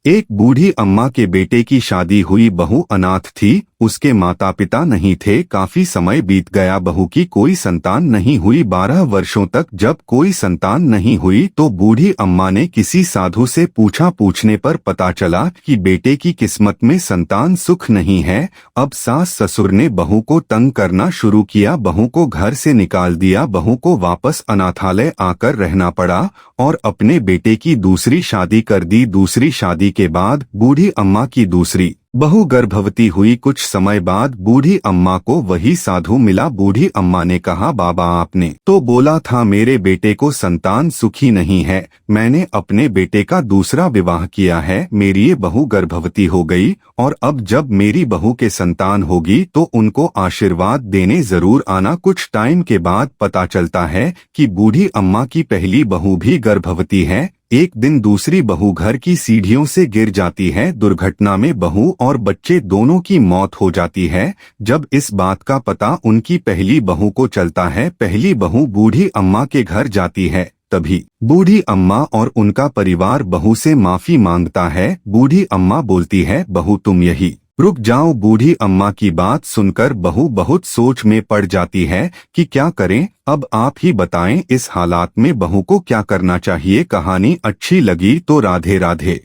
एक बूढ़ी अम्मा के बेटे की शादी हुई। बहू अनाथ थी, उसके माता पिता नहीं थे। काफी समय बीत गया, बहू की कोई संतान नहीं हुई। 12 वर्षों तक जब कोई संतान नहीं हुई तो बूढ़ी अम्मा ने किसी साधु से पूछा। पूछने पर पता चला कि बेटे की किस्मत में संतान सुख नहीं है। अब सास ससुर ने बहू को तंग करना शुरू किया, बहू को घर से निकाल दिया। बहू को वापस अनाथालय आकर रहना पड़ा और अपने बेटे की दूसरी शादी कर दी। दूसरी शादी के बाद बूढ़ी अम्मा की दूसरी बहू गर्भवती हुई। कुछ समय बाद बूढ़ी अम्मा को वही साधु मिला। बूढ़ी अम्मा ने कहा, बाबा आपने तो बोला था मेरे बेटे को संतान सुखी नहीं है। मैंने अपने बेटे का दूसरा विवाह किया है, मेरी ये बहू गर्भवती हो गई और अब जब मेरी बहू के संतान होगी तो उनको आशीर्वाद देने जरूर आना। कुछ टाइम के बाद पता चलता है कि बूढ़ी अम्मा की पहली बहू भी गर्भवती है। एक दिन दूसरी बहू घर की सीढ़ियों से गिर जाती है। दुर्घटना में बहू और बच्चे दोनों की मौत हो जाती है। जब इस बात का पता उनकी पहली बहू को चलता है, पहली बहू बूढ़ी अम्मा के घर जाती है। तभी बूढ़ी अम्मा और उनका परिवार बहू से माफी मांगता है। बूढ़ी अम्मा बोलती है, बहू तुम यही रुक जाओ। बूढ़ी अम्मा की बात सुनकर बहू बहुत सोच में पड़ जाती है कि क्या करें। अब आप ही बताएं इस हालात में बहू को क्या करना चाहिए। कहानी अच्छी लगी तो राधे राधे।